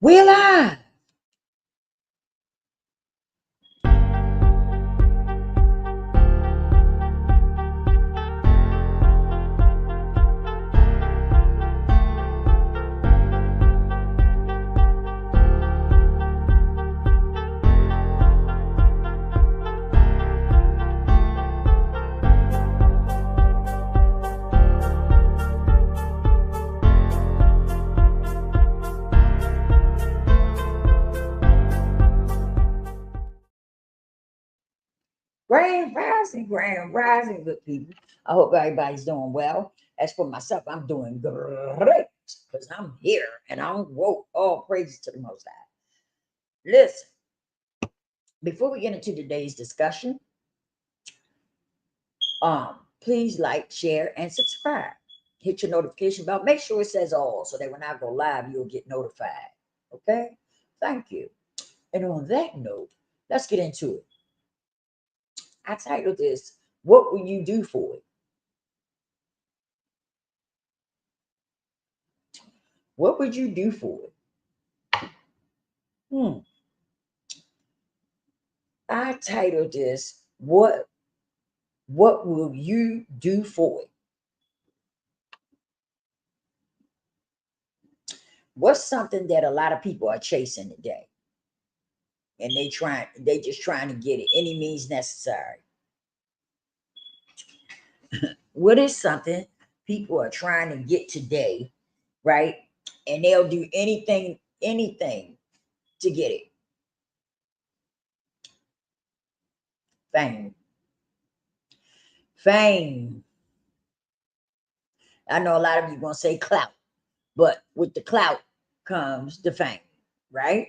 We're live. Grand rising, good people. I hope everybody's doing well. As for myself, I'm doing great because I'm here and I'm woke. All praises to the Most High. Listen, before we get into today's discussion, please like, share, and subscribe. Hit your notification bell. Make sure it says all so that when I go live, you'll get notified. Okay? Thank you. And on that note, let's get into it. I titled this, What Will You Do for It? What would you do for it? I titled this, What Will You Do for It? What's something that a lot of people are chasing today? And they just trying to get it any means necessary. What is something people are trying to get today, right? And they'll do anything to get it. Fame. Fame. I know a lot of you gonna say clout, but with the clout comes the fame, right?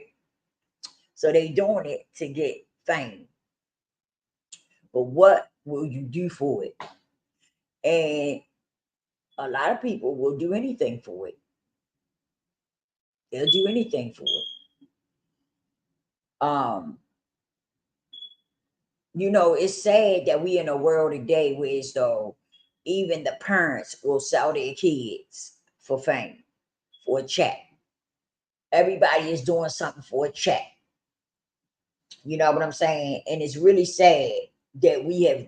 So they doing it to get fame. But what will you do for it? And a lot of people will do anything for it. They'll do anything for it. It's sad that we in a world today where it's though even the parents will sell their kids for fame, for a check. Everybody is doing something for a check. You know what I'm saying? And it's really sad that we have,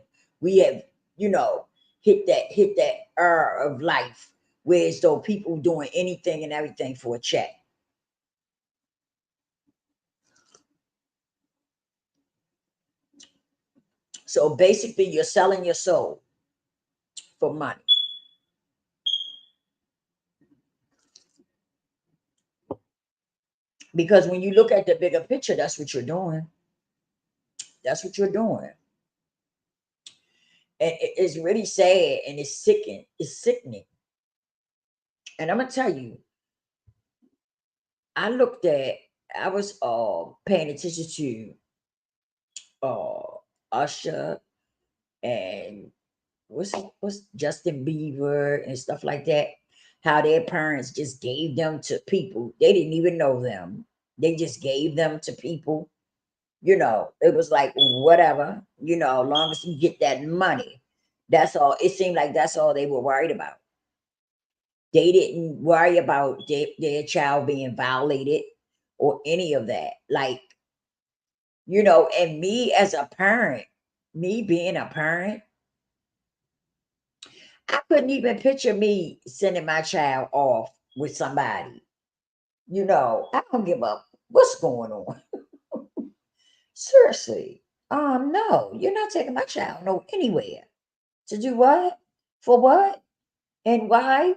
hit that era of life where it's though people doing anything and everything for a check. So basically, you're selling your soul for money. Because when you look at the bigger picture, that's what you're doing. That's what you're doing. And it's really sad and it's sickening. It's sickening. And I'm gonna tell you, I was paying attention to Usher and what's Justin Bieber and stuff like that. How their parents just gave them to people. They didn't even know them. They just gave them to people. It was like whatever, as long as you get that money. That's all. It seemed like that's all they were worried about. They didn't worry about their child being violated or any of that. Like, and me as a parent, me being a parent, I couldn't even picture me sending my child off with somebody. I don't give up what's going on. Seriously. No, you're not taking my child no anywhere. To do what? For what? And why?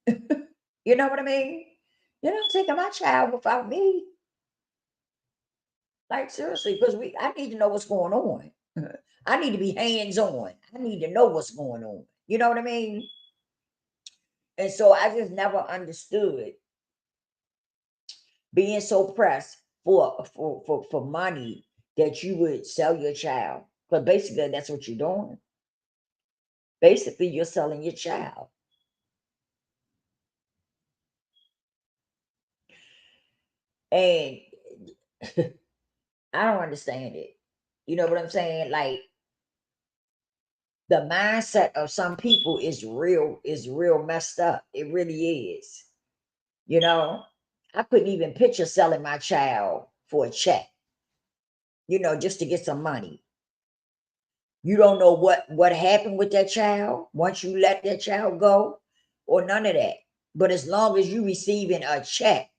You know what I mean? You're not taking my child without me. Like seriously, because I need to know what's going on. I need to be hands on. I need to know what's going on. You know what I mean? And so I just never understood being so pressed for money that you would sell your child. But basically, that's what you're doing. Basically, you're selling your child. And I don't understand it. You know what I'm saying? Like the mindset of some people is real messed up. It really is. You know, I couldn't even picture selling my child for a check, just to get some money. You don't know what happened with that child once you let that child go, or none of that. But as long as you receiving a check,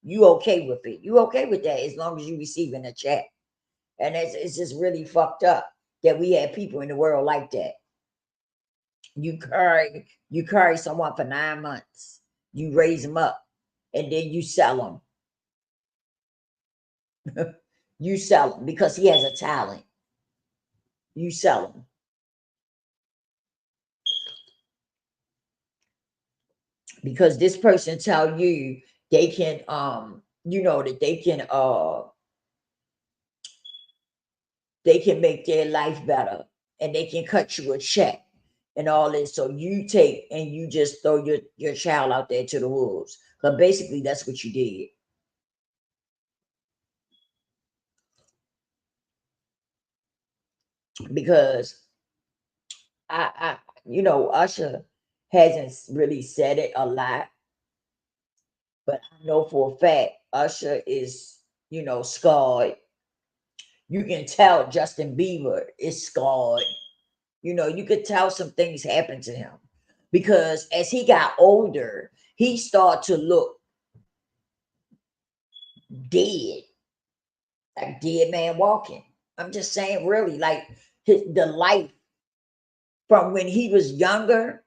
you okay with it. You okay with that as long as you receiving a check. And it's just really fucked up that we have people in the world like that. You carry someone for 9 months, you raise them up, and then you sell them. You sell him because he has a talent. You sell him because this person tell you they can that they can make their life better, and they can cut you a check and all this. So you take and you just throw your child out there to the wolves. Because basically that's what you did. Because Usher hasn't really said it a lot, but I know for a fact Usher is, scarred. You can tell Justin Bieber is scarred. You could tell some things happened to him because as he got older, he started to look dead, like dead man walking. I'm just saying, really, like the life from when he was younger.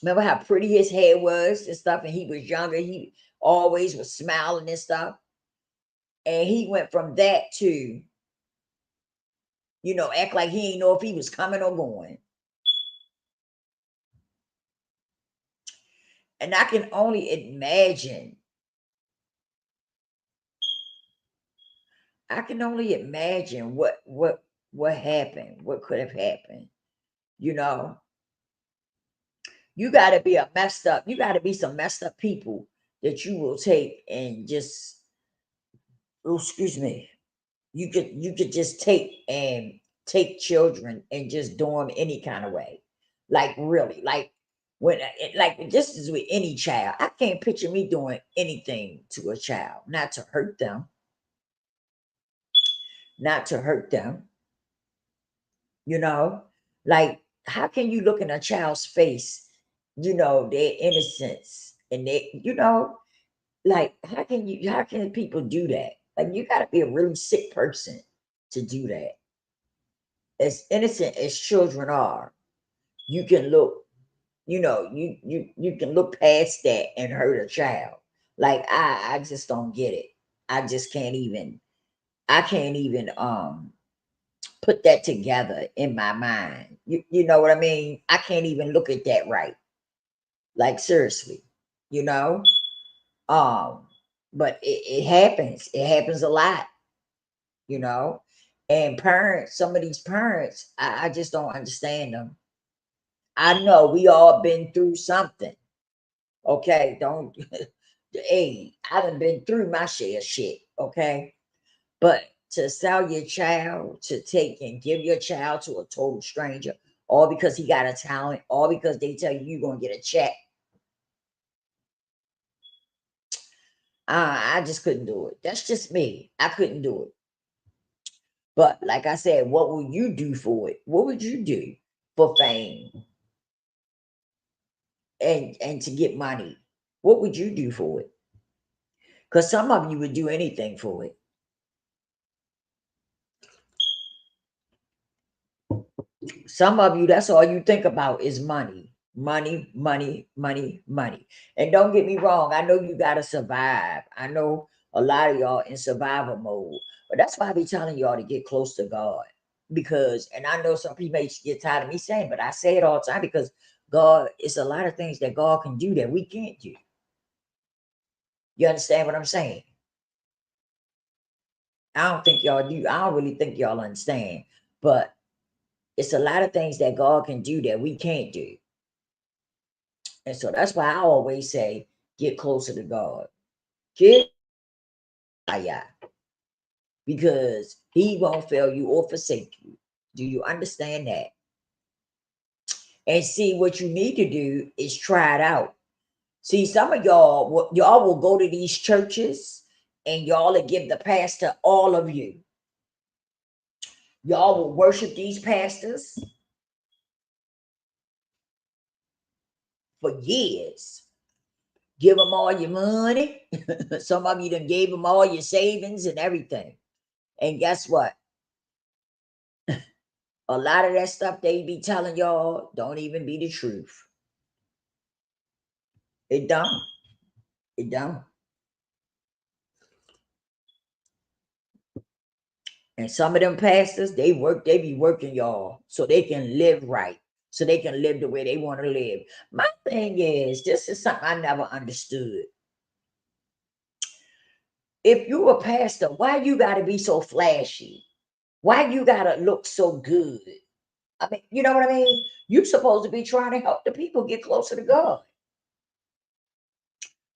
Remember how pretty his hair was and stuff, and he was younger. He always was smiling and stuff, and he went from that to, act like he didn't know if he was coming or going. And I can only imagine. I can only imagine what happened, what could have happened. You know, you got to be a messed up. You got to be some messed up people that you will take and just. Oh, excuse me. You could just take children and just do them any kind of way, like really, like like just as with any child. I can't picture me doing anything to a child, not to hurt them, not to hurt them. You know, like how can you look in a child's face, their innocence and like how can people do that? Like you got to be a really sick person to do that. As innocent as children are, you can look, you can look past that and hurt a child. Like I just don't get it. I just can't even put that together in my mind. You know what I mean? I can't even look at that right. Like seriously, you know? Um, but it happens. It happens a lot, you know. And parents, some of these parents, I just don't understand them. I know we all been through something. Okay, don't hey, I done been through my share of shit, okay? But to sell your child, to take and give your child to a total stranger, all because he got a talent, all because they tell you you're gonna get a check. I just couldn't do it. That's just me. I couldn't do it. But like I said, what will you do for it? What would you do for fame and to get money? What would you do for it? Because some of you would do anything for it. Some of you, that's all you think about is money. Money, money, money, money. And don't get me wrong, I know you gotta survive. I know a lot of y'all in survival mode, but that's why I be telling y'all to get close to God. Because, and I know some people may get tired of me saying, but I say it all the time because God, it's a lot of things that God can do that we can't do. You understand what I'm saying? I don't think y'all do. I don't really think y'all understand, but it's a lot of things that God can do that we can't do. And so that's why I always say, get closer to God. Get because he won't fail you or forsake you. Do you understand that? And see, what you need to do is try it out. See, some of y'all will go to these churches and y'all will give the pastor all of you. Y'all will worship these pastors for years. Give them all your money. Some of you done gave them all your savings and everything. And guess what? A lot of that stuff they be telling y'all don't even be the truth. It don't. It don't. And some of them pastors, they be working y'all so they can live right, so they can live the way they want to live. My thing is, this is something I never understood. If you a pastor, why you gotta be so flashy? Why you gotta look so good? I mean, you know what I mean? You're supposed to be trying to help the people get closer to God.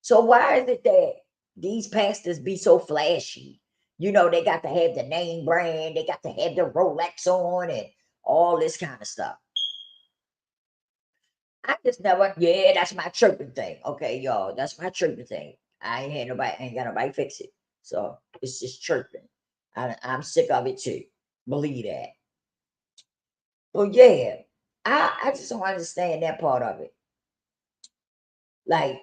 So why is it that these pastors be so flashy? You know, they got to have the name brand, they got to have the Rolex on and all this kind of stuff. I just never, yeah, that's my chirping thing. Okay, y'all, that's my chirping thing. I ain't got nobody fix it. So it's just chirping. I'm sick of it too. Believe that. Well, yeah, I just don't understand that part of it. Like,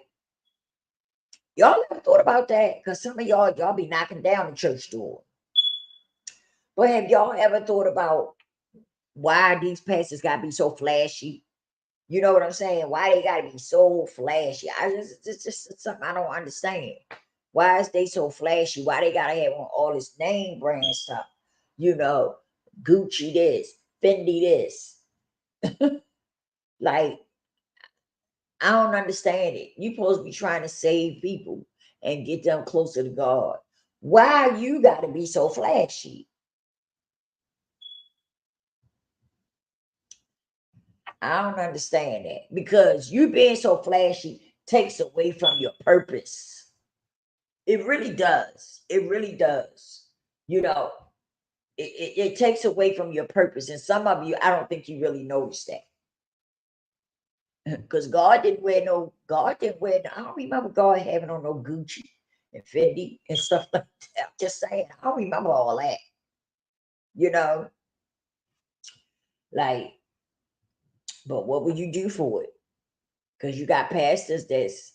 y'all ever thought about that? Because some of y'all be knocking down the church door. But have y'all ever thought about why these pastors gotta be so flashy? You know what I'm saying? Why they gotta be so flashy? It's just something I don't understand. Why is they so flashy? Why they gotta have on all this name brand stuff? You know, Gucci this, Fendi this. Like, I don't understand it. You supposed to be trying to save people and get them closer to God. Why you gotta be so flashy? I don't understand that because you being so flashy takes away from your purpose. It really does. It really does. You know, it takes away from your purpose. And some of you, I don't think you really notice that. Because God didn't wear, I don't remember God having on no Gucci and Fendi and stuff like that. I'm just saying, I don't remember all that. You know, like, but what would you do for it? Because you got pastors that's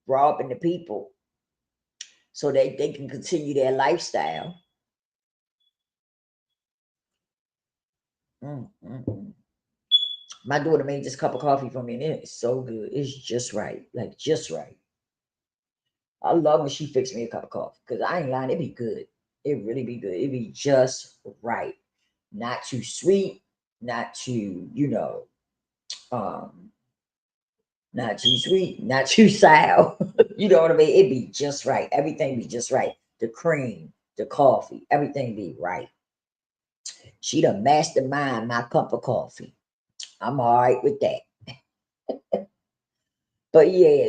robbing the people so they can continue their lifestyle. Mm, mm, mm. My daughter made this cup of coffee for me, and it's so good. It's just right, like just right. I love when she fixed me a cup of coffee because I ain't lying, it be good. It really be good. It be just right, not too sweet, not too um, not too sweet, not too sour. You know what I mean? It be just right. Everything be just right. The cream, the coffee, everything be right. She done mastermind my cup of coffee. I'm all right with that. But yeah,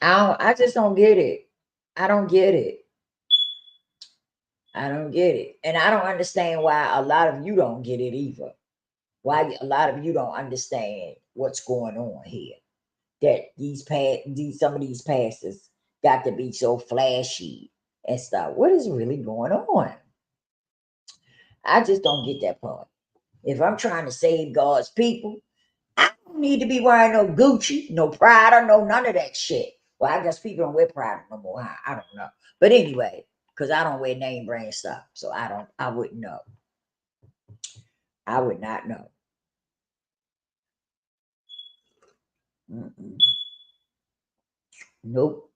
I just don't get it. I don't get it. I don't get it. And I don't understand why a lot of you don't get it either. Why a lot of you don't understand what's going on here. That these some of these pastors got to be so flashy and stuff. What is really going on? I just don't get that part. If I'm trying to save God's people, I don't need to be wearing no Gucci, no Prada, no none of that shit. Well, I guess people don't wear Prada no more. I don't know. But anyway, because I don't wear name brand stuff. So I wouldn't know. I would not know. Mm-mm. Nope.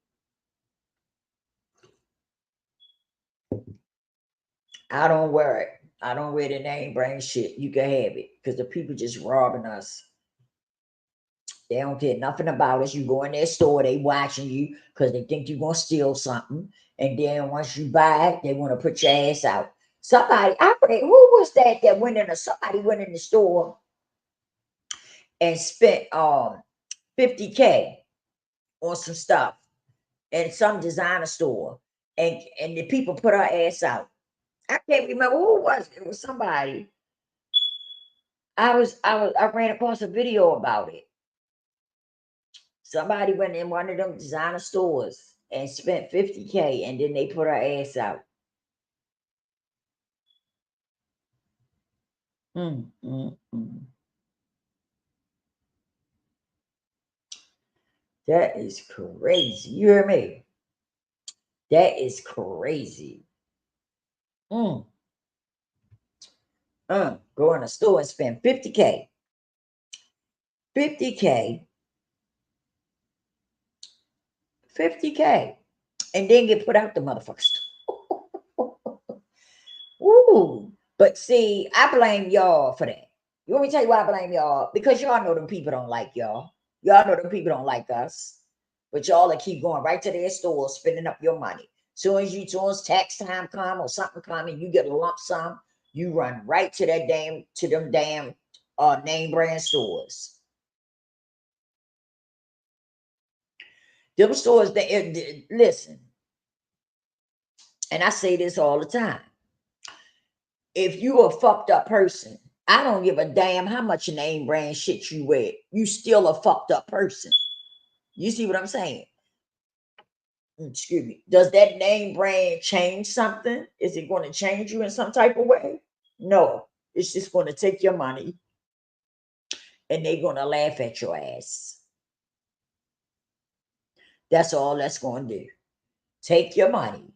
I don't wear it. I don't wear the name brand shit. You can have it. Because the people just robbing us. They don't care nothing about us. You go in their store, they watching you because they think you're gonna steal something. And then once you buy it, they want to put your ass out. I read, who was that somebody went in the store and spent 50K on some stuff in some designer store, and the people put her ass out. I can't remember who it was. It was somebody. I ran across a video about it. Somebody went in one of them designer stores and spent 50K and then they put her ass out. Mm, mm, mm. That is crazy. You hear me? That is crazy. Mm. Go in a store and spend 50K. 50K. 50K. And then get put out the motherfuckers. Ooh. But see, I blame y'all for that. You want me to tell you why I blame y'all? Because y'all know them people don't like y'all. Y'all know them people don't like us. But y'all will keep going right to their store, spending up your money. Soon as tax time come or something come and you get a lump sum, you run right to them damn name brand stores. Them stores, listen, and I say this all the time. If you a fucked up person, I don't give a damn how much name brand shit you wear. You still a fucked up person. You see what I'm saying? Excuse me. Does that name brand change something? Is it going to change you in some type of way? No. It's just going to take your money and they're going to laugh at your ass. That's all that's going to do. Take your money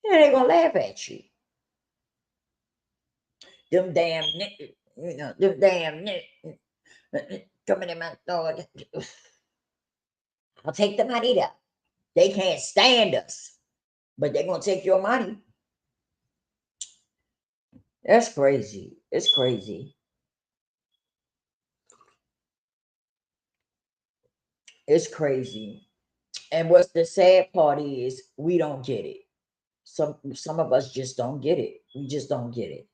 and they're going to laugh at you. Them damn, them damn, coming in my store. I'll take the money though. They can't stand us, but they're going to take your money. That's crazy. It's crazy. It's crazy. And what's the sad part is we don't get it. Some of us just don't get it. We just don't get it.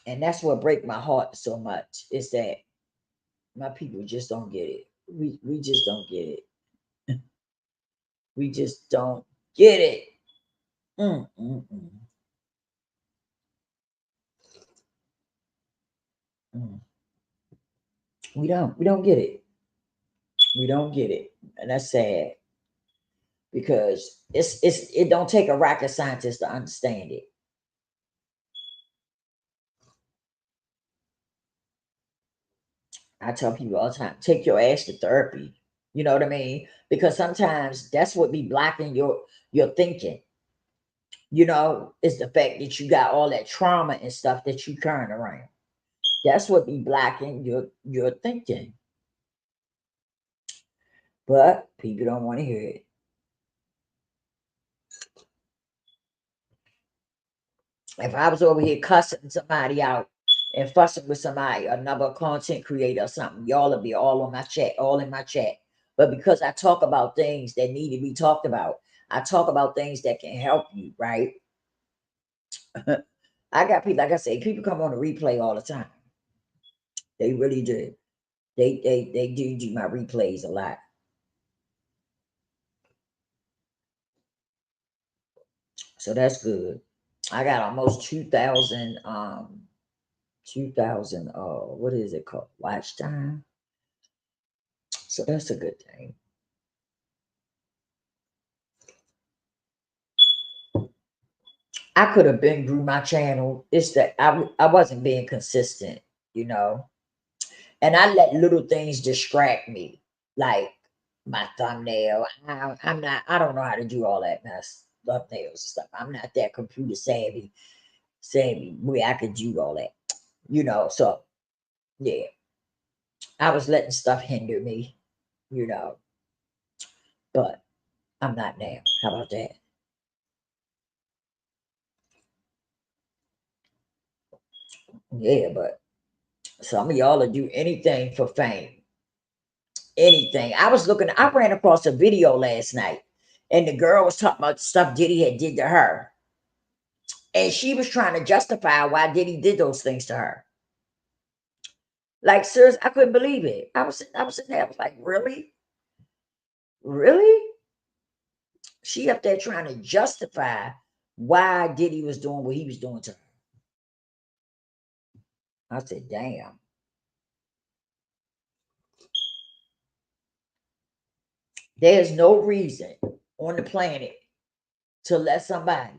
And that's what breaks my heart so much is that my people just don't get it. We just don't get it. We just don't get it. Mm, mm, mm. Mm. We don't get it. We don't get it. And that's sad because it don't take a rocket scientist to understand it. I tell people all the time, take your ass to therapy. You know what I mean? Because sometimes that's what be blocking your thinking. Is the fact that you got all that trauma and stuff that you carrying around. That's what be blocking your thinking. But people don't want to hear it. If I was over here cussing somebody out and fussing with somebody, another content creator or something, y'all will be all on my chat, all in my chat. But because I talk about things that need to be talked about, I talk about things that can help you, right? I got people, like I say, people come on the replay all the time. They really do. They do my replays a lot. So that's good. I got almost 2,000 2,000 what is it called? Watch time. So that's a good thing. I could have been grew my channel. It's that I wasn't being consistent, you know. And I let little things distract me, like my thumbnail. I don't know how to do all that mess, thumbnails and stuff. I'm not that computer savvy where I could do all that, So yeah, I was letting stuff hinder me, you know, but I'm not now. How about that? Yeah, but some of y'all will do anything for fame. Anything. I ran across a video last night, and the girl was talking about the stuff Diddy had did to her. And she was trying to justify why Diddy did those things to her. Like, seriously, I couldn't believe it. I was sitting there, I was like, really? Really? She up there trying to justify why Diddy was doing what he was doing to her. I said, damn. There's no reason on the planet to let somebody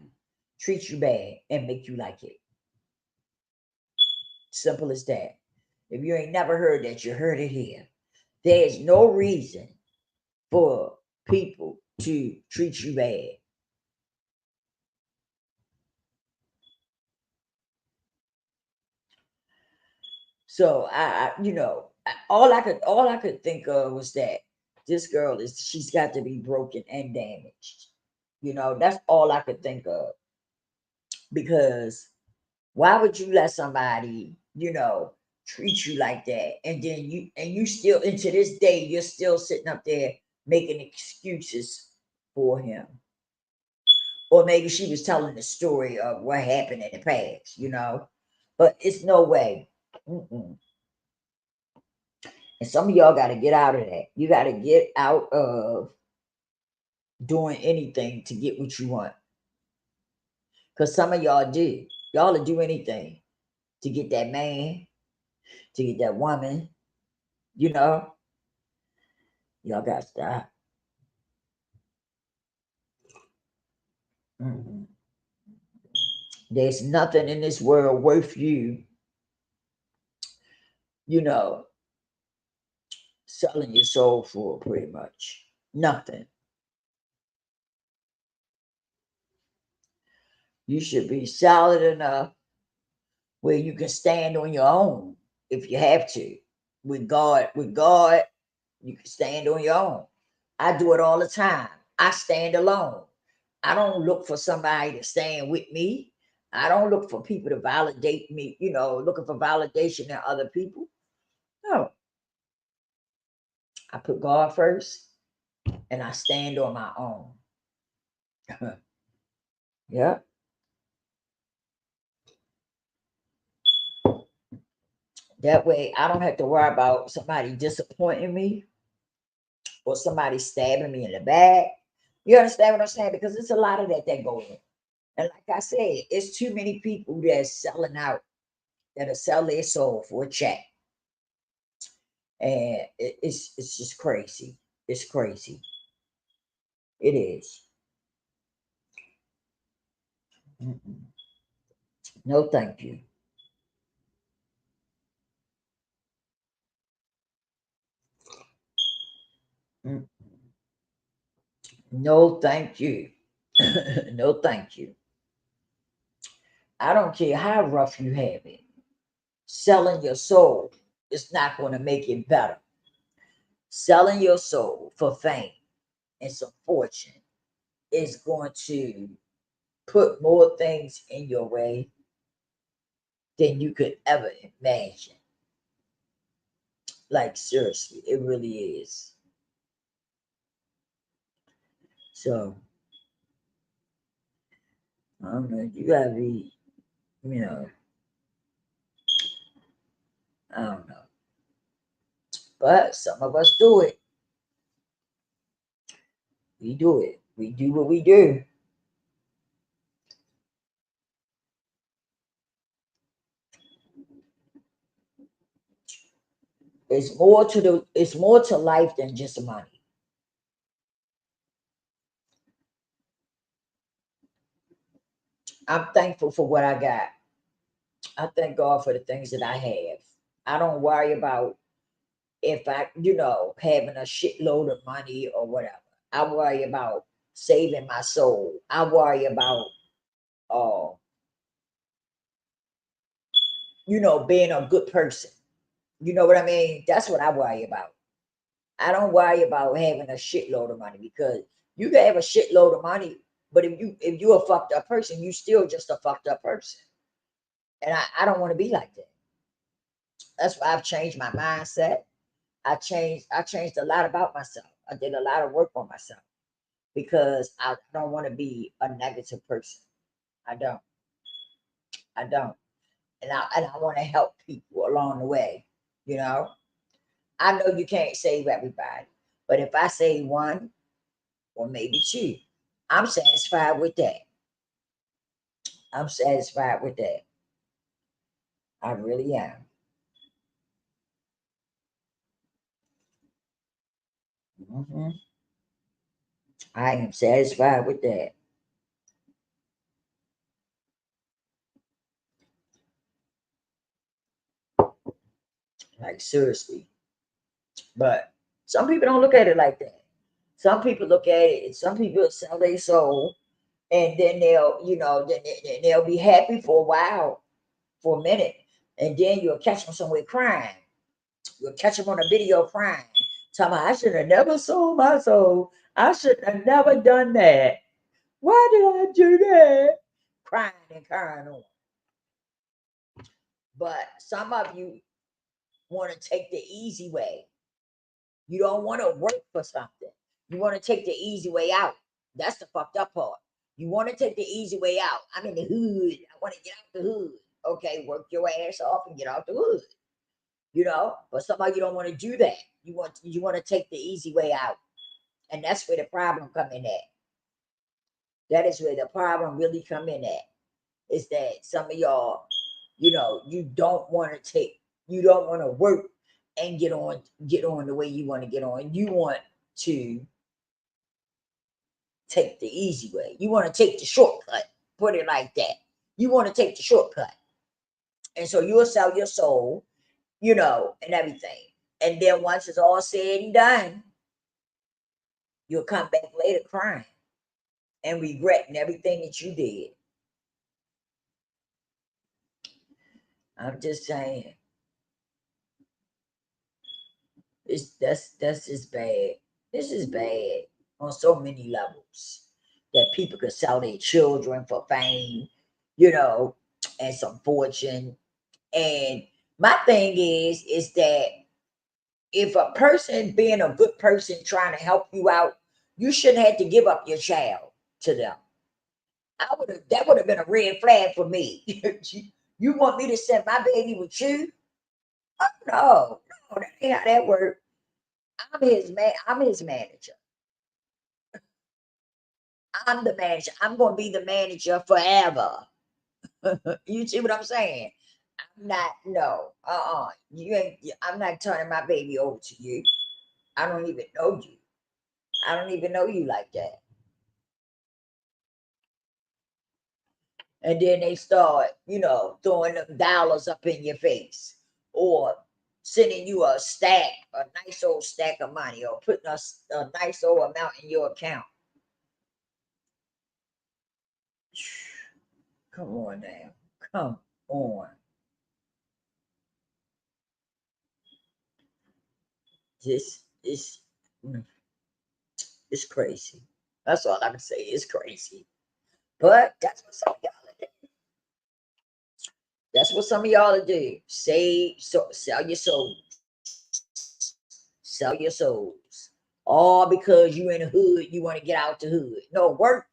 treat you bad and make you like it. Simple as that. If you ain't never heard that, you heard it here. There's no reason for people to treat you bad. So all I could think of was that this girl she's got to be broken and damaged. That's all I could think of, because why would you let somebody, treat you like that? And then you still, and to this day, you're still sitting up there making excuses for him. Or maybe she was telling the story of what happened in the past. But it's no way. Mm-mm. And some of y'all got to get out of that. You got to get out of doing anything to get what you want. Because some of y'all do. Y'all will do anything to get that man, to get that woman. You know, y'all got to stop. Mm-mm. There's nothing in this world worth you know, selling your soul for, pretty much. Nothing. You should be solid enough where you can stand on your own if you have to. With God, you can stand on your own. I do it all the time. I stand alone. I don't look for somebody to stand with me. I don't look for people to validate me, looking for validation in other people. No, I put God first and I stand on my own. Yeah. That way I don't have to worry about somebody disappointing me or somebody stabbing me in the back. You understand what I'm saying? Because it's a lot of that go in. And like I said, it's too many people that's selling out, that'll sell their soul for a check. And it's just crazy. It's crazy. It is. Mm-mm. No, thank you. Mm. No, thank you. No, thank you. I don't care how rough you have it. Selling your soul is not going to make it better. Selling your soul for fame and some fortune is going to put more things in your way than you could ever imagine. Like, seriously, it really is. So, I don't know. You gotta be, you know, I don't know. But some of us do it. We do it. We do what we do. It's more to life than just money. I'm thankful for what I got. I thank God for the things that I have. I don't worry about if having a shitload of money or whatever. I worry about saving my soul. I worry about, uh, being a good person. You know what I mean? That's what I worry about. I don't worry about having a shitload of money, because you can have a shitload of money, but if you're a fucked up person, you still just a fucked up person. And I don't want to be like that. That's why I've changed my mindset. I changed a lot about myself. I did a lot of work on myself because I don't want to be a negative person. I don't. I don't. And I want to help people along the way. You know, I know you can't save everybody, but if I save one or maybe two, I'm satisfied with that. I'm satisfied with that. I really am. Hmm. I am satisfied with that. Like seriously. But some people don't look at it like that. Some people look at it, some people sell their soul and then they'll, then they'll be happy for a while, for a minute, and then you'll catch them somewhere crying. You'll catch them on a video crying. Tell me, I should have never sold my soul. I should have never done that. Why did I do that? Crying and crying on. But some of you want to take the easy way. You don't want to work for something. You want to take the easy way out. That's the fucked up part. You want to take the easy way out. I'm in the hood. I want to get out the hood. Okay, work your ass off and get out the hood. But some of you don't want to do that. You want to take the easy way out. And that's where the problem come in at. That is where the problem really come in at. Is that some of y'all, you don't want to you don't want to work and get on the way you want to get on. You want to take the easy way. You want to take the shortcut. Put it like that. You want to take the shortcut. And so you'll sell your soul, and everything. And then once it's all said and done, you'll come back later crying and regretting everything that you did. I'm just saying, that's just bad. This is bad on so many levels that people could sell their children for fame, you know, and some fortune. And my thing is that if a person being a good person trying to help you out, you shouldn't have to give up your child to them. That would have been a red flag for me. You want me to send my baby with you? Oh, no, no, that ain't how that works. I'm his manager. I'm the manager. I'm gonna be the manager forever. You see what I'm saying? I'm not no. You ain't I'm not turning my baby over to you. I don't even know you. I don't even know you like that. And then they start, throwing them dollars up in your face or sending you a nice old stack of money or putting a nice old amount in your account. Come on now. Come on. This is it's crazy. That's all I can say. It's crazy. But that's what some of y'all are do. That's what some of y'all are do. Sell your souls. Sell your souls. All because you in the hood, you want to get out the hood. No, work,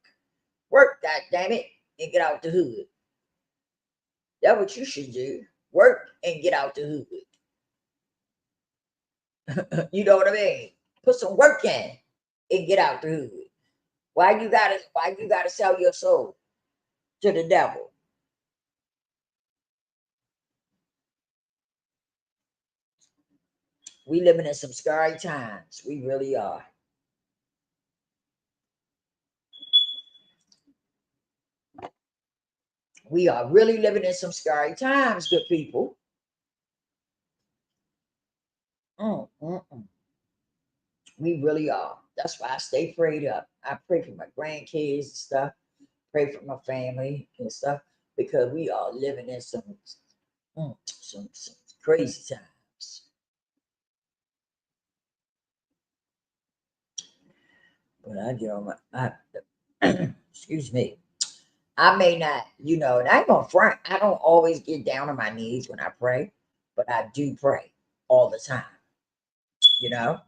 god damn it, and get out the hood. That's what you should do. Work and get out the hood. You know what I mean? Put some work in and get out the hood. Why you gotta sell your soul to the devil? We living in some scary times. We really are. We are really living in some scary times, good people. Mm. We really are. That's why I stay prayed up. I pray for my grandkids and stuff, pray for my family and stuff, because we are living in some crazy times. But I get on excuse me. I may not, and I ain't gonna front. I don't always get down on my knees when I pray, but I do pray all the time, you know.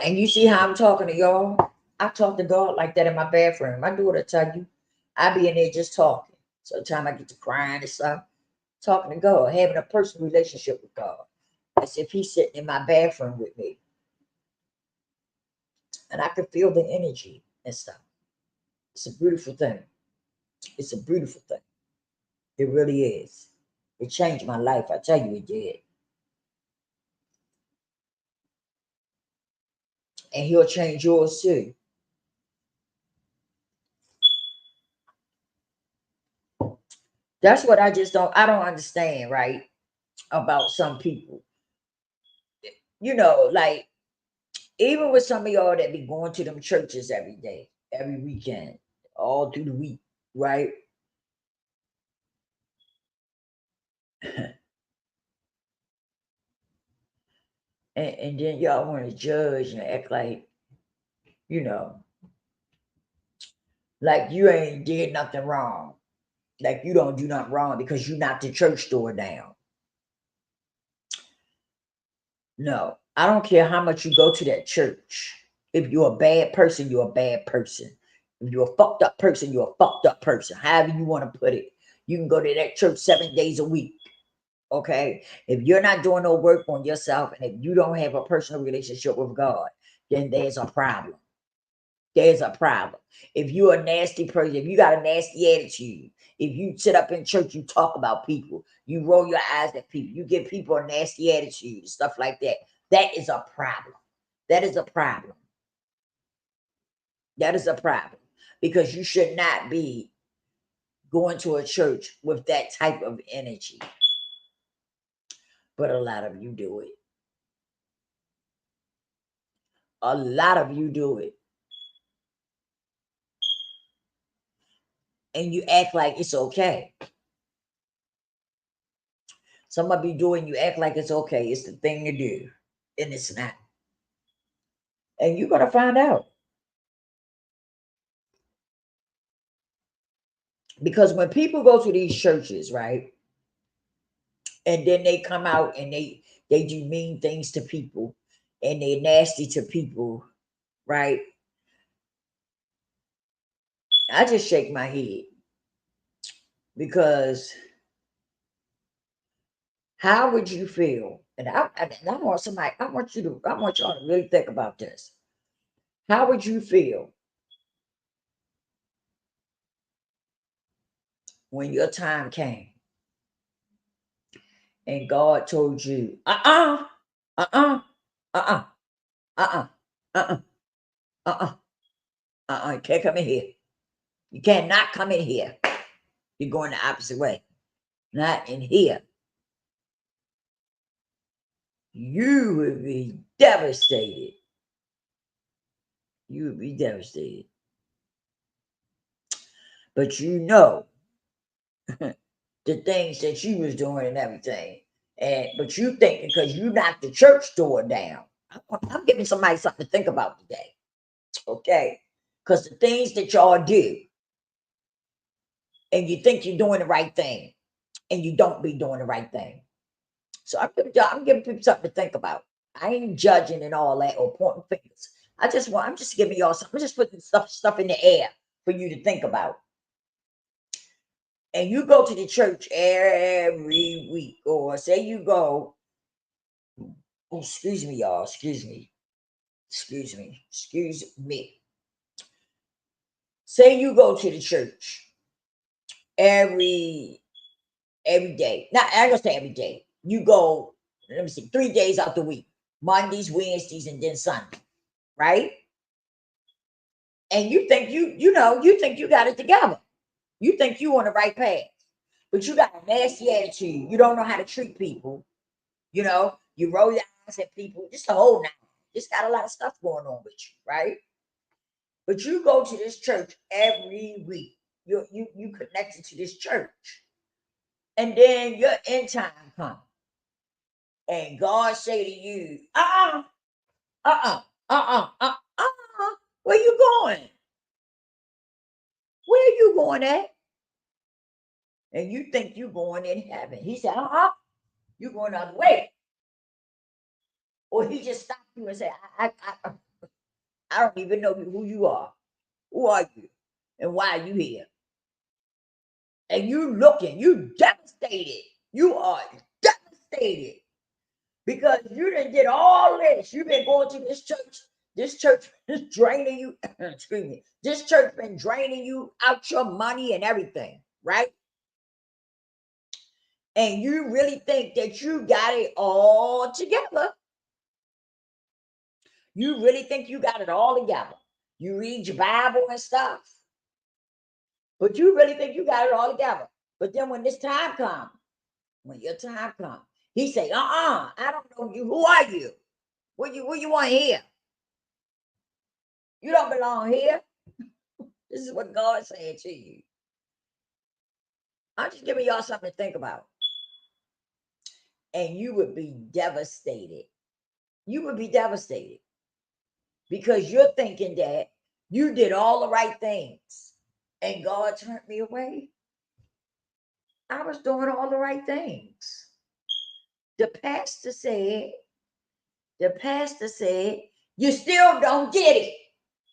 And you see how I'm talking to y'all? I talk to God like that in my bathroom. My daughter tell you, I be in there just talking. Sometimes I get to crying and stuff, talking to God, having a personal relationship with God, as if He's sitting in my bathroom with me, and I can feel the energy and stuff. It's a beautiful thing. It's a beautiful thing. It really is. It changed my life. I tell you, it did. And he'll change yours too. That's what I don't understand, right? About some people. Like even with some of y'all that be going to them churches every day, every weekend, all through the week, right? And then y'all want to judge and act you know, like you ain't did nothing wrong. Like you don't do nothing wrong because you knocked the church door down. No, I don't care how much you go to that church. If you're a bad person, you're a bad person. If you're a fucked up person, you're a fucked up person. However you want to put it. You can go to that church 7 days a week. Okay. If you're not doing no work on yourself and if you don't have a personal relationship with God, then there's a problem. There's a problem. If you're a nasty person, if you got a nasty attitude, if you sit up in church, you talk about people, you roll your eyes at people, you give people a nasty attitude and stuff like that, that is a problem. That is a problem. That is a problem because you should not be going to a church with that type of energy. But a lot of you do it. A lot of you do it. And you act like it's okay. Somebody be doing, you act like it's okay. It's the thing to do. And it's not. And you're going to find out. Because when people go to these churches, right? And then they come out and they do mean things to people and they're nasty to people, right? I just shake my head because how would you feel? And I want somebody, I want y'all to really think about this. How would you feel when your time came and God told you, uh-uh, uh-uh, uh-uh, uh-uh, uh-uh, uh-uh, uh-uh, you can't come in here. You cannot come in here. You're going the opposite way. Not in here. You would be devastated. You would be devastated. But you know the things that you was doing and everything. But you think because you knocked the church door down. I'm giving somebody something to think about today. Okay. Because the things that y'all do, and you think you're doing the right thing, and you don't be doing the right thing. So I'm giving people something to think about. I ain't judging and all that or pointing fingers. I'm just giving y'all something. I'm just putting stuff in the air for you to think about. And you go to the church every week, or say you go, oh, excuse me, y'all, excuse me. Say you go to the church every day. Not I ain't gonna say every day. You go, let me see, 3 days out the week. Mondays, Wednesdays, and then Sunday, right? And you think you think you got it together. You think you on the right path. But you got a nasty attitude. You don't know how to treat people. You roll your eyes at people. Just a whole nine. Just got a lot of stuff going on with you, right? But you go to this church every week. You connected to this church. And then your end time comes. And God say to you, uh-uh, where you going? Where you going at? And you think you going in heaven. He said, you going the other way. Or he just stopped you and said, I don't even know who you are. Who are you? And why are you here? And you devastated. You are devastated because you didn't get all this. You've been going to this church This church is draining you. Excuse me. This church been draining you out your money and everything, right? And you really think that you got it all together. You really think you got it all together. You read your Bible and stuff, but you really think you got it all together. But then when this time comes, when your time comes, he say, I don't know you. Who are you? What you want here? You don't belong here. This is what God said to you. I'm just giving y'all something to think about. And you would be devastated. You would be devastated because you're thinking that you did all the right things and God turned me away. I was doing all the right things. The pastor said, you still don't get it.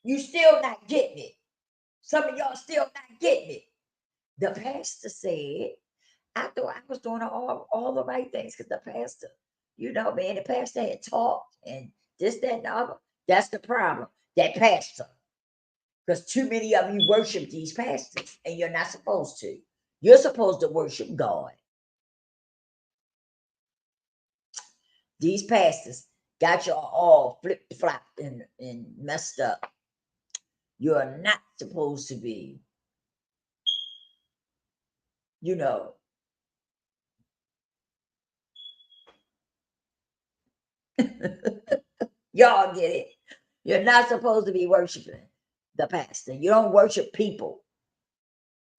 You still not getting it. Some of y'all still not getting it. The pastor said, I thought I was doing all the right things because the pastor, man, the pastor had talked and this, that, and the other. That's the problem. That pastor. Because too many of you worship these pastors and you're not supposed to. You're supposed to worship God. These pastors got you all flip-flopped and messed up. You're not supposed to be, y'all get it. You're not supposed to be worshiping the pastor. You don't worship people.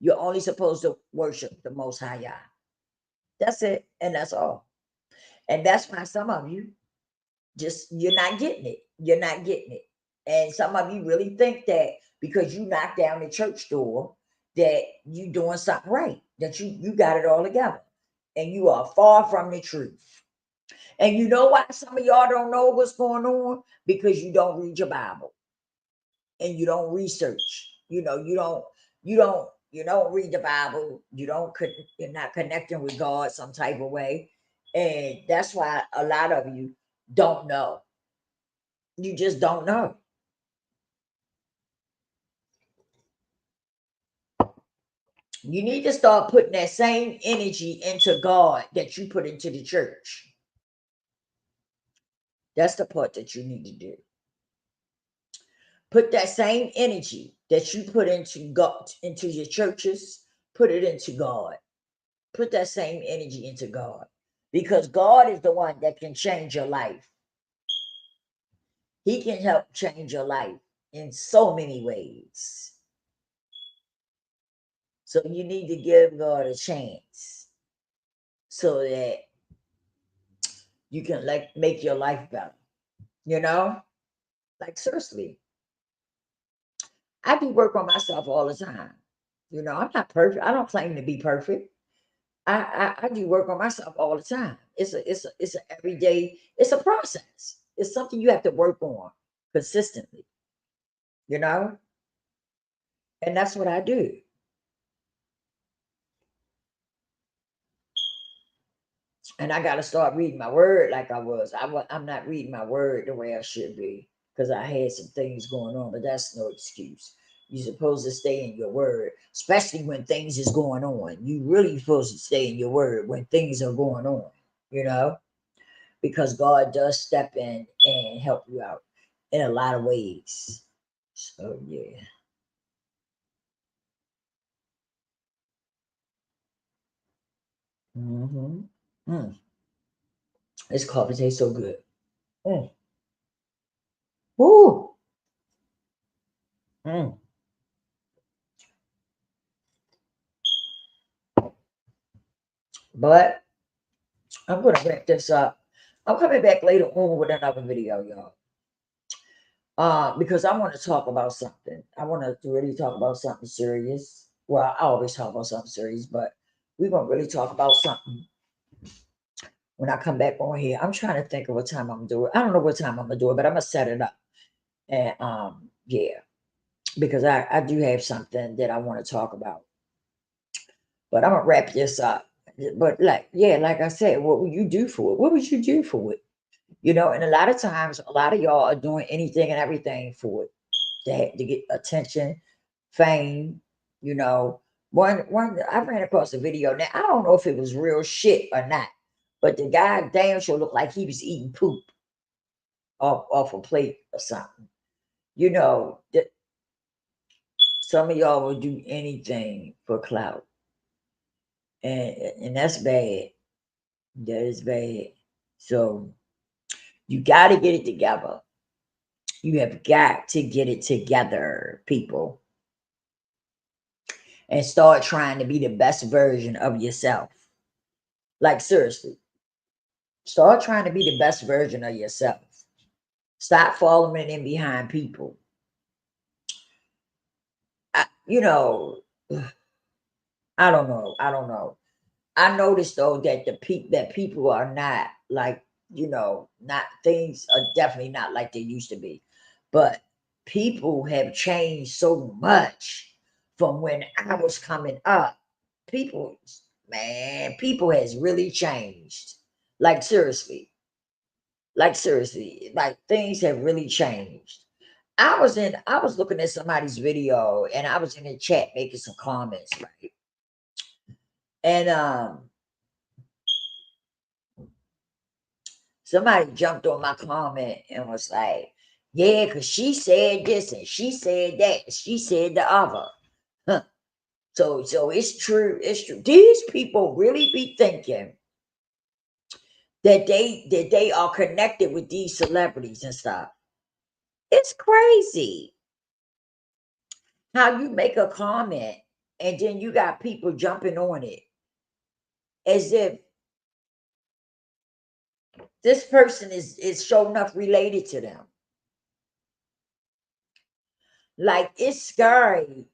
You're only supposed to worship the Most High Yah. That's it, and that's all. And that's why some of you you're not getting it. You're not getting it. And some of you really think that because you knocked down the church door that you doing something right, that you got it all together. And you are far from the truth. And you know why some of y'all don't know what's going on? Because you don't read your Bible and you don't research. You don't read the Bible. You're not connecting with God some type of way. And that's why a lot of you don't know. You just don't know. You need to start putting that same energy into God that you put into the church. That's the part that you need to do. Put that same energy that you put into God, into your churches, put it into God. Put that same energy into God. Because God is the one that can change your life. He can help change your life in so many ways. So you need to give God a chance so that you can make your life better. Like seriously. I do work on myself all the time. I'm not perfect. I don't claim to be perfect. I do work on myself all the time. It's an everyday, it's a process. It's something you have to work on consistently, and that's what I do. And I got to start reading my word like I was. I'm not reading my word the way I should be because I had some things going on, but that's no excuse. You're supposed to stay in your word, especially when things is going on. You really supposed to stay in your word when things are going on, because God does step in and help you out in a lot of ways. So yeah. Mm-hmm. Mm. This coffee tastes so good. Mm. Woo. Mm. But I'm gonna wrap this up. I'm coming back later on with another video, y'all. Because I want to talk about something. I want to really talk about something serious. Well, I always talk about something serious, but we're gonna really talk about something when I come back on here. I'm trying to think of what time I'm gonna do it. I don't know what time I'm gonna do it, but I'm gonna set it up. And yeah, because I do have something that I want to talk about. But I'm gonna wrap this up. But like I said, what would you do for it? What would you do for it? You know, and a lot of times, a lot of y'all are doing anything and everything for it to get attention, fame. You know, one I ran across a video. Now I don't know if it was real shit or not, but the guy damn sure looked like he was eating poop off a plate or something. You know, that some of y'all will do anything for clout, and that's bad. That is bad. So you got to get it together. You have got to get it together, people, and start trying to be the best version of yourself. Like, seriously, start trying to be the best version of yourself. Stop following in behind people. You know, I don't know. I don't know. I noticed though that that people are not like, not, things are definitely not like they used to be. But people have changed so much from when I was coming up. People, man, people has really changed. Like seriously. Like seriously. Like things have really changed. I was looking at somebody's video and I was in the chat making some comments, right? And somebody jumped on my comment and was like, yeah, because she said this and she said that, and she said the other. Huh. So it's true. It's true. These people really be thinking that they are connected with these celebrities and stuff. It's crazy how you make a comment and then you got people jumping on it as if this person is sure enough related to them. Like it's scary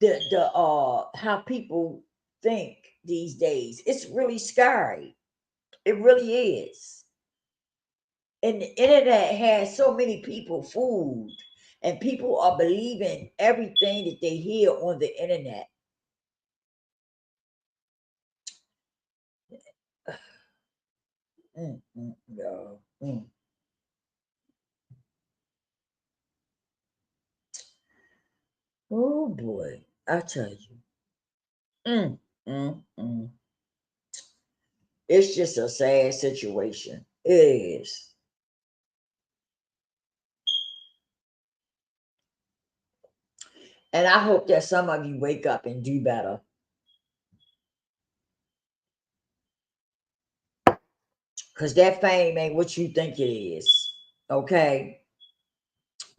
the how people think these days. It's really scary. It really is. And the internet has so many people fooled, and people are believing everything that they hear on the internet. No. Oh boy, I tell you. Mm, mm. It's just a sad situation. It is. And I hope that some of you wake up and do better. Because that fame ain't what you think it is. Okay?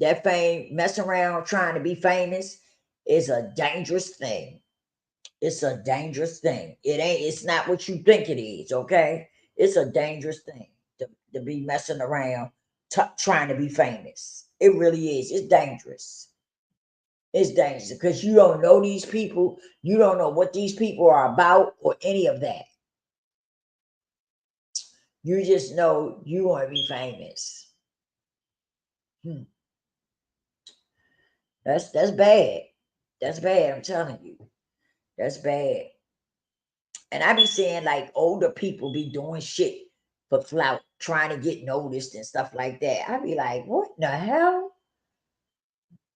That fame, messing around trying to be famous, is a dangerous thing. It's a dangerous thing. It's not what you think it is, okay? It's a dangerous thing to be messing around trying to be famous. It really is. It's dangerous. It's dangerous because you don't know these people. You don't know what these people are about or any of that. You just know you want to be famous. Hmm. That's bad. That's bad. I'm telling you, that's bad. And I be seeing like older people be doing shit for clout, trying to get noticed and stuff like that. I be like, what in the hell?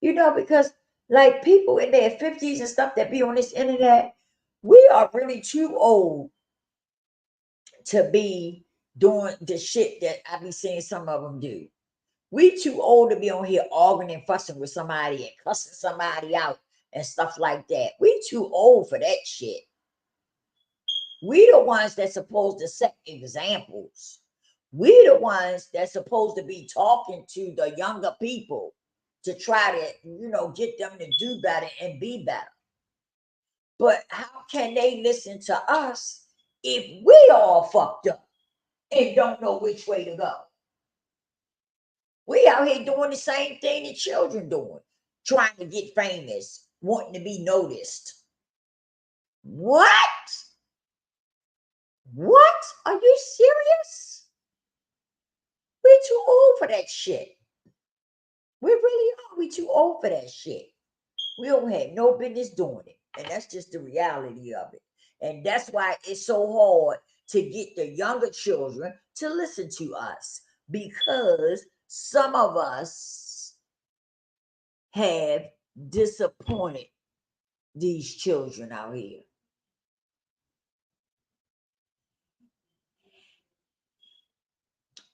Because like people in their 50s and stuff that be on this internet, we are really too old to be doing the shit that I be seeing some of them do. We too old to be on here arguing and fussing with somebody and cussing somebody out and stuff like that. We too old for that shit. We the ones that's supposed to set examples. We the ones that's supposed to be talking to the younger people to try to, get them to do better and be better. But how can they listen to us if we all fucked up and don't know which way to go? We out here doing the same thing the children doing, trying to get famous, wanting to be noticed. What? What? Are you serious? We too old for that shit. We really are. We too old for that shit. We don't have no business doing it. And that's just the reality of it. And that's why it's so hard to get the younger children to listen to us. because some of us have disappointed these children out here.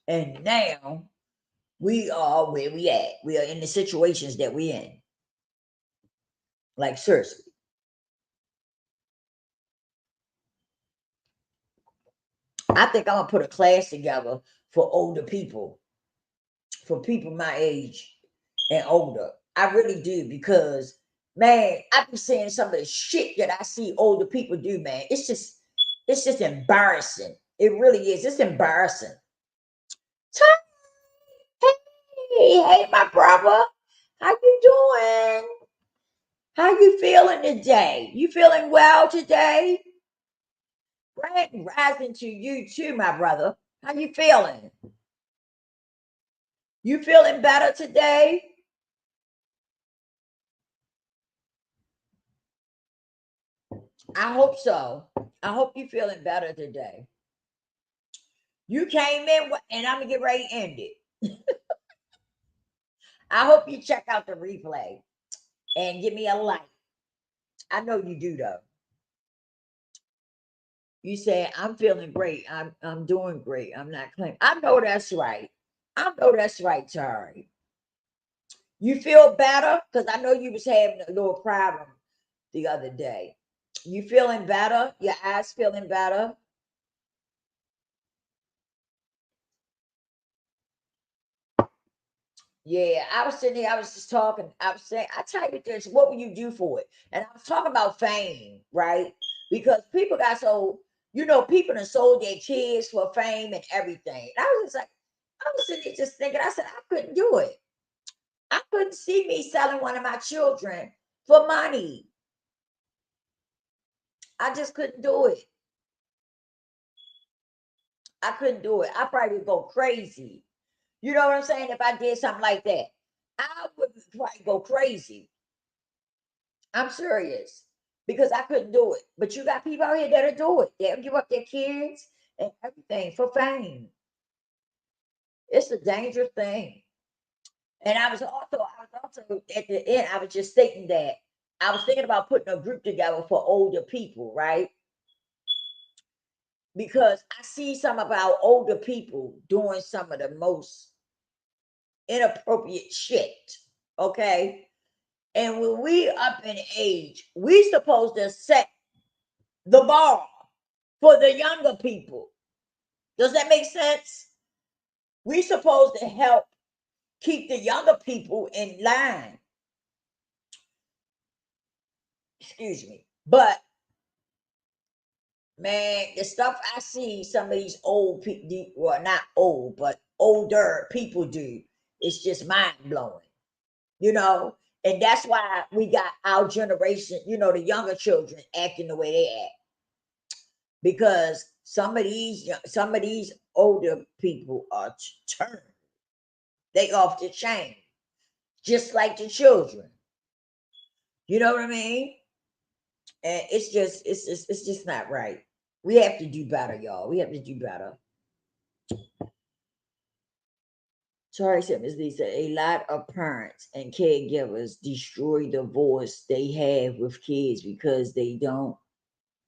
And now we are where we at. We are in the situations that we in. Like seriously. I think I'm gonna put a class together for older people, for people my age and older. I really do, because man, I be seeing some of the shit that I see older people do, man. It's just embarrassing. It really is. It's embarrassing. Hey, my brother. How you doing? How you feeling today? You feeling well today? Grand rising to you too, my brother. How you feeling? You feeling better today? I hope so. I hope you feeling better today. You came in and I'm gonna get ready to end it. I hope you check out the replay and give me a like. I know you do though. You say I'm feeling great. I'm doing great. I'm not claiming. I know that's right. I know that's right, Tari. You feel better? Because I know you was having a little problem the other day. You feeling better? Your eyes feeling better? Yeah, I was sitting there, I was just talking. I was saying, I tell you this, what will you do for it? And I was talking about fame, right? Because people got so, people have sold their kids for fame and everything. And I was just like, I was sitting there just thinking, I said, I couldn't do it. I couldn't see me selling one of my children for money. I just couldn't do it. I couldn't do it. I probably would go crazy. You know what I'm saying? If I did something like that, I would probably go crazy. I'm serious, because I couldn't do it. But you got people out here that'll do it. They'll give up their kids and everything for fame. It's a dangerous thing. And I was also at the end, I was just stating that I was thinking about putting a group together for older people, right? Because I see some of our older people doing some of the most inappropriate shit. Okay. And when we up in age, we supposed to set the bar for the younger people. Does that make sense? We supposed to help keep the younger people in line. Excuse me. But man, the stuff I see some of these old people, well, not old, but older people do, it's just mind blowing, you know? And that's why we got our generation, the younger children acting the way they act. Because some of these older people are turned. They off the chain, just like the children. You know what I mean? And it's just not right. We have to do better, y'all. We have to do better. Sorry, said Ms. Lisa. A lot of parents and caregivers destroy the voice they have with kids because they don't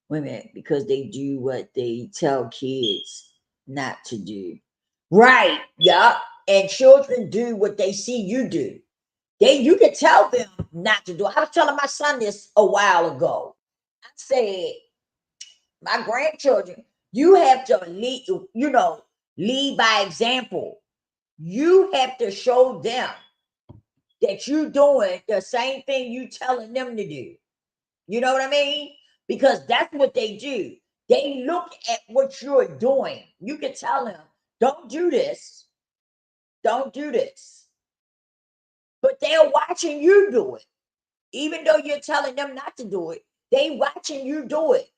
women because they do what they tell kids not to do. Right. Yeah. And children do what they see you do. You can tell them not to do. I was telling my son this a while ago. I said, my grandchildren, you have to lead by example. You have to show them that you're doing the same thing you telling them to do. You know what I mean? Because that's what they do. They look at what you're doing. You can tell them, don't do this. Don't do this. But they're watching you do it. Even though you're telling them not to do it, they watching you do it.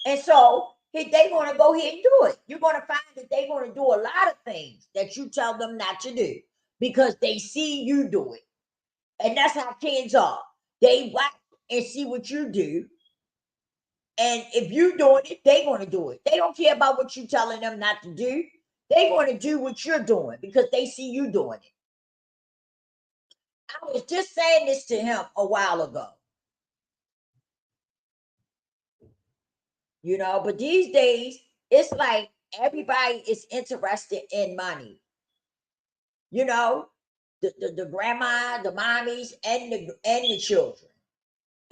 And so they want to go ahead and do it. You're going to find that they're going to do a lot of things that you tell them not to do because they see you do it. And that's how kids are. They watch and see what you do. And if you're doing it, they're going to do it. They don't care about what you're telling them not to do. They want to do what you're doing because they see you doing it. I was just saying this to him a while ago. But these days it's like everybody is interested in money. You know, the grandma, the mommies, and the children.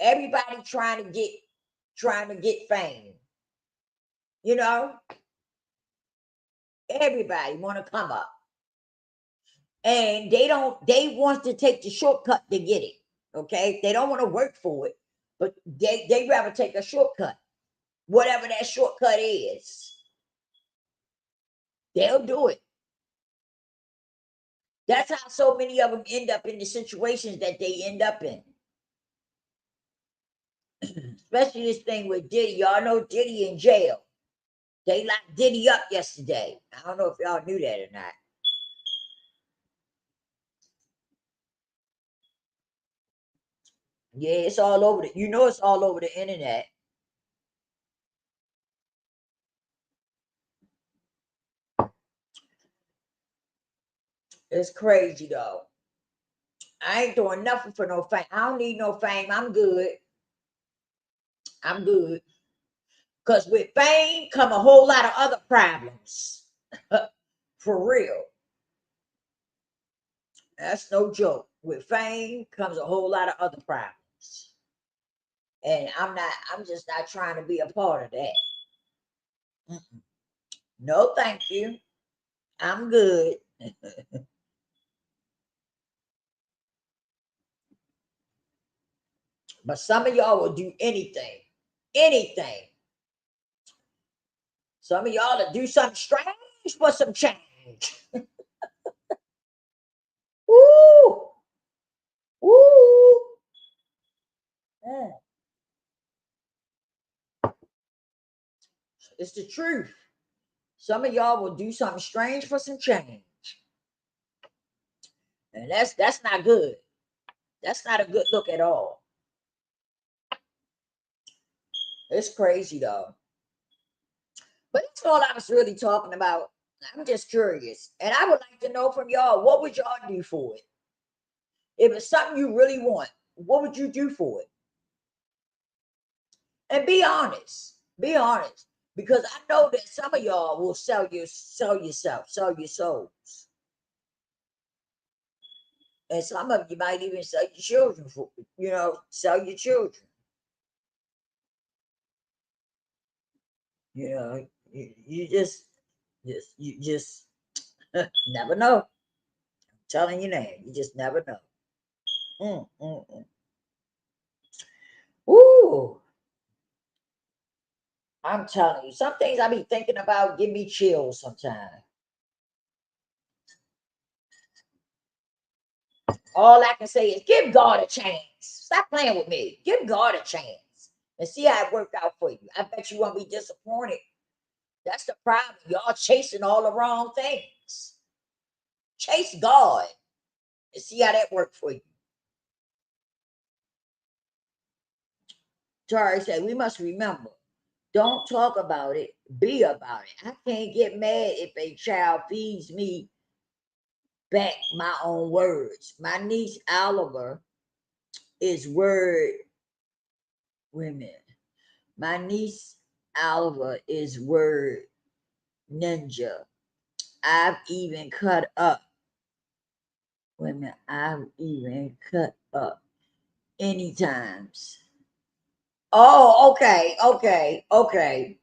Everybody trying to get fame. You know, everybody want to come up, and they want to take the shortcut to get it. Okay, they don't want to work for it, but they rather take a shortcut, whatever that shortcut is. They'll do it. That's how so many of them end up in the situations that they end up in. Especially this thing with Diddy. Y'all know Diddy in jail. They locked Diddy up yesterday. I don't know if y'all knew that or not. Yeah, it's all over it's all over the internet. It's crazy though. I ain't doing nothing for no fame. I don't need no fame. I'm good. I'm good. Because with fame come a whole lot of other problems. For real. That's no joke. With fame comes a whole lot of other problems. And I'm just not trying to be a part of that. Mm-mm. No, thank you. I'm good. But some of y'all will do anything. Anything. Some of y'all will do something strange for some change. Woo! Woo! Mm. It's the truth. Some of y'all will do something strange for some change. And that's not good. That's not a good look at all. It's crazy though. But that's all I was really talking about. I'm just curious. And I would like to know from y'all, what would y'all do for it? If it's something you really want, what would you do for it? And be honest. Be honest. Because I know that some of y'all will sell yourself, sell your souls. And some of you might even sell your children for, sell your children. You just never know. I'm telling you now, you just never know. Mm, mm, mm. Ooh, I'm telling you, some things I be thinking about give me chills sometimes. All I can say is give God a chance. Stop playing with me. Give God a chance and see how it worked out for you. I bet you won't be disappointed. That's the problem. Y'all chasing all the wrong things. Chase God and see how that worked for you. Tari said, we must remember, don't talk about it, be about it. I can't get mad if a child feeds me back my own words. My niece Oliver is word women. My niece Oliver is word ninja. I've even cut up women. I've even cut up any times. Oh, okay, okay, okay.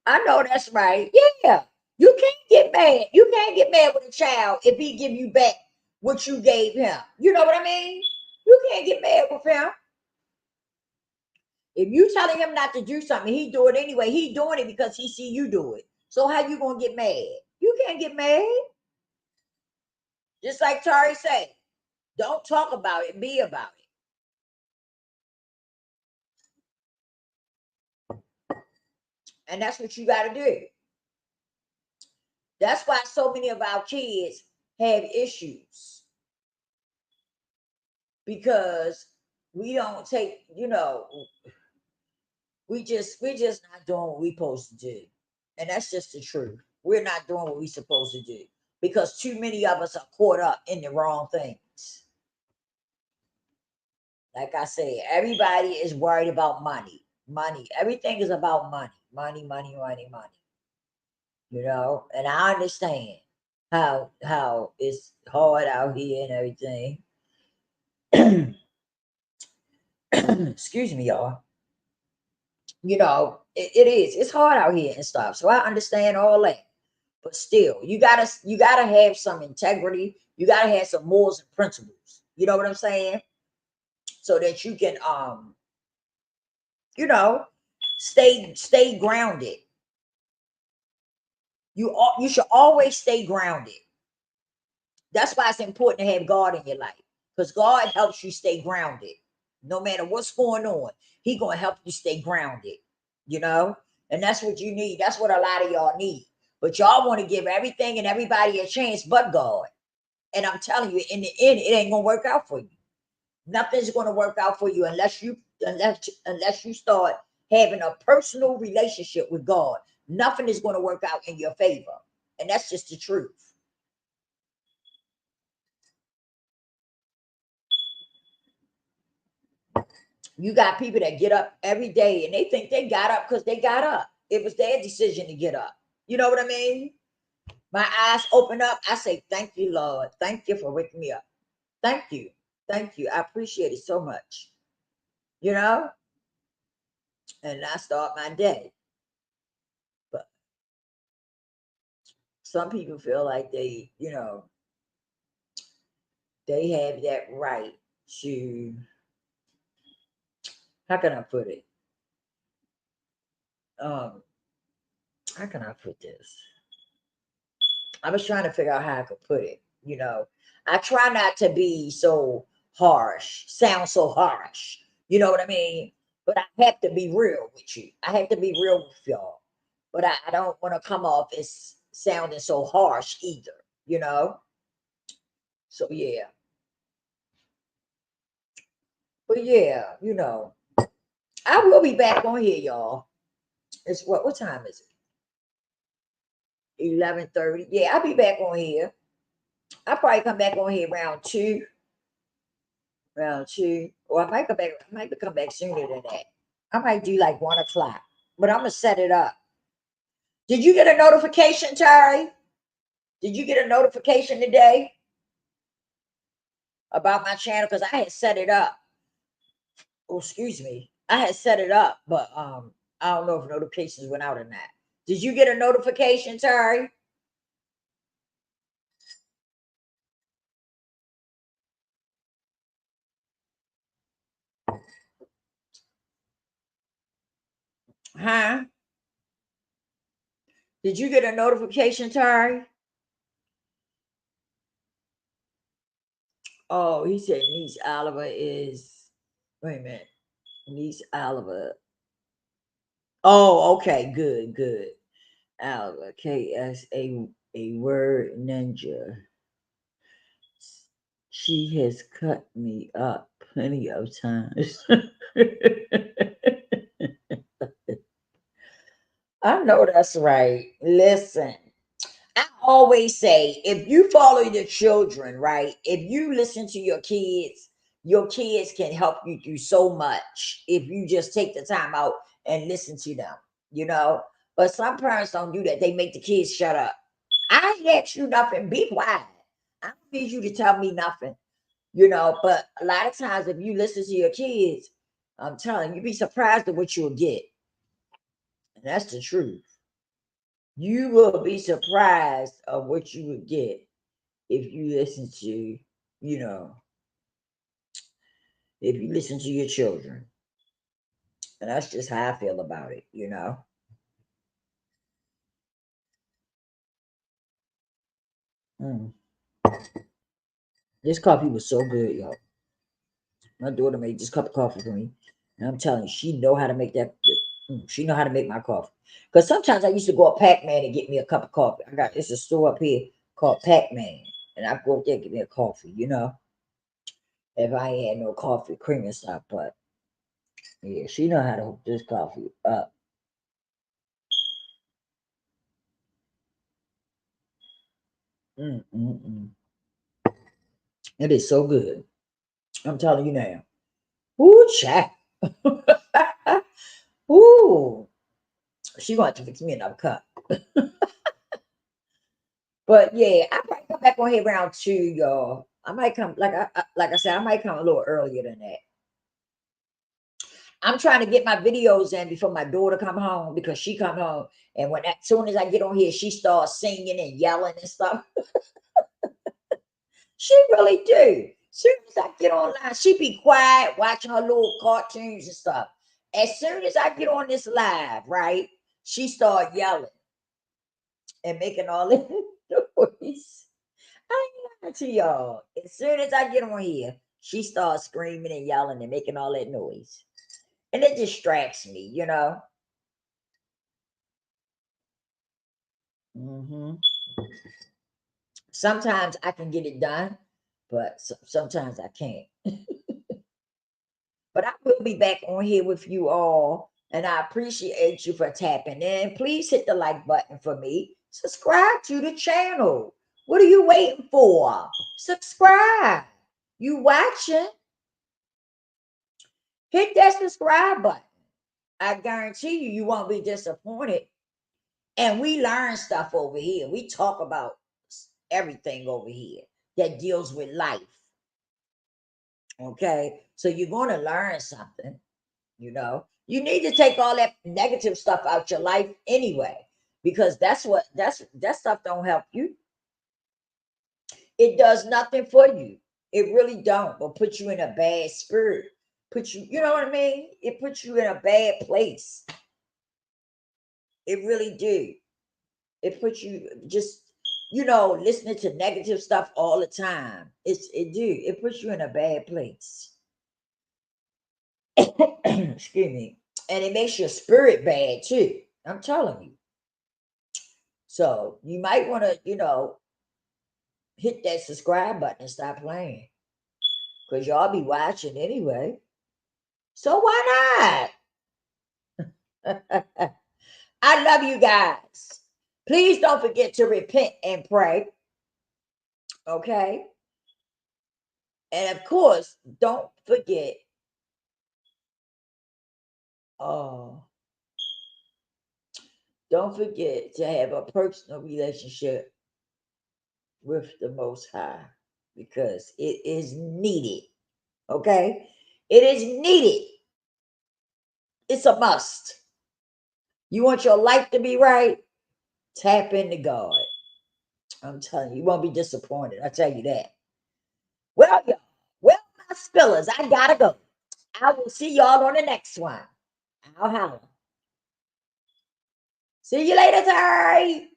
I know that's right. Yeah. You can't get mad. You can't get mad with a child if he give you back what you gave him. You know what I mean? You can't get mad with him. If you telling him not to do something, he do it anyway. He doing it because he see you do it. So how you gonna get mad? You can't get mad. Just like Tari said, don't talk about it, be about it. And that's what you gotta do. That's why so many of our kids have issues. Because we don't take, we just not doing what we supposed to do. And that's just the truth. we're not doing what we're supposed to do because too many of us are caught up in the wrong things. Like I said, everybody is worried about money. Money. Everything is about money. Money, money, money, money. You know, and I understand how it's hard out here and everything. Excuse me, y'all. You know, it is. It's hard out here and stuff. So I understand all that. But still, you gotta have some integrity. You gotta have some morals and principles. You know what I'm saying? So that you can you know, stay grounded. You should always stay grounded. That's why it's important to have God in your life. Because God helps you stay grounded. No matter what's going on, He gonna help you stay grounded, you know? And that's what you need. That's what a lot of y'all need. But y'all want to give everything and everybody a chance but God. And I'm telling you, in the end, it ain't gonna work out for you. Nothing's gonna work out for you unless you start having a personal relationship with God. Nothing is gonna work out in your favor. And that's just the truth. You got people that get up every day and they think they got up because they got up. It was their decision to get up. You know what I mean? My eyes open up. I say, thank you, Lord. Thank you for waking me up. Thank you. Thank you. I appreciate it so much. You know? And I start my day. But some people feel like they have that right to, how can I put it? Um, how can I put this? I was trying to figure out how I could put it. I try not to be so harsh, sound so harsh. You know what I mean? But I have to be real with you. I have to be real with y'all. But I don't want to come off as sounding so harsh either, you know? So yeah. But yeah, I will be back on here, y'all. It's what time is it? 11:30. Yeah, I'll be back on here. I'll probably come back on here around 2. Around 2. Or I might come back sooner than that. I might do like 1 o'clock. But I'm gonna set it up. Did you get a notification, Terry? Did you get a notification today about my channel? Because I had set it up. Oh, excuse me. I had set it up, but I don't know if notifications went out or not. Did you get a notification, Terry? Huh? Did you get a notification, Terry? Oh, he said niece Oliver is. Wait a minute. Niece Oliver. Oh, okay. Good, good. Oliver. KS a word ninja. She has cut me up plenty of times. I know that's right. Listen, I always say if you follow your children, right? If you listen to your kids can help you do so much if you just take the time out and listen to them, you know. But some parents don't do that. They make the kids shut up. I ain't ask you nothing. Be quiet. I don't need you to tell me nothing, But a lot of times, if you listen to your kids, I'm telling you, you'd be surprised at what you'll get. And that's the truth. You will be surprised of what you would get if you listen to, you know, if you listen to your children. And that's just how I feel about it. Mm. This coffee was so good, y'all. My daughter made this cup of coffee for me. And I'm telling you, she know how to make that. She know how to make my coffee. Because sometimes I used to go to Pac-Man and get me a cup of coffee. It's a store up here called Pac-Man. And I go up there and get me a coffee. If I ain't had no coffee, cream and stuff. But yeah, she know how to hook this coffee up. Mm. It is so good. I'm telling you now. Ooh, chat. Ooh, she going to fix me another cup. But yeah, I might come back on here around 2, y'all. I might come, like I said, I might come a little earlier than that. I'm trying to get my videos in before my daughter come home, because she come home, and when as soon as I get on here, she starts singing and yelling and stuff. She really do. Soon as I get online, she be quiet, watching her little cartoons and stuff. As soon as I get on this live, right, she start yelling and making all this noise. I ain't lying to y'all. As soon as I get on here, she starts screaming and yelling and making all that noise. And it distracts me, you know. Hmm. Sometimes I can get it done, but sometimes I can't. But I will be back on here with you all, and I appreciate you for tapping in. Please hit the like button for me. Subscribe to the channel. What are you waiting for? Subscribe. You watching? Hit that subscribe button. I guarantee you, you won't be disappointed. And we learn stuff over here. We talk about everything over here that deals with life. Okay. So you're going to learn something, you know. You need to take all that negative stuff out your life anyway, because that stuff don't help you. It does nothing for you. It really don't, but put you in a bad spirit. Put you, you know what I mean? It puts you in a bad place. It really do. It puts you just, listening to negative stuff all the time. It puts you in a bad place. Excuse me. And it makes your spirit bad too. I'm telling you. So you might want to, hit that subscribe button and stop playing. Because y'all be watching anyway. So why not? I love you guys. Please don't forget to repent and pray. Okay. And of course, uh, don't forget to have a personal relationship with the Most High, because it is needed. Okay. It is needed. It's a must. You want your life to be right? Tap into God. I'm telling you, you won't be disappointed. I tell you that. Well, y'all, well, my spillers, I gotta go. I will see y'all on the next one. I'll holler. See you later, Terry.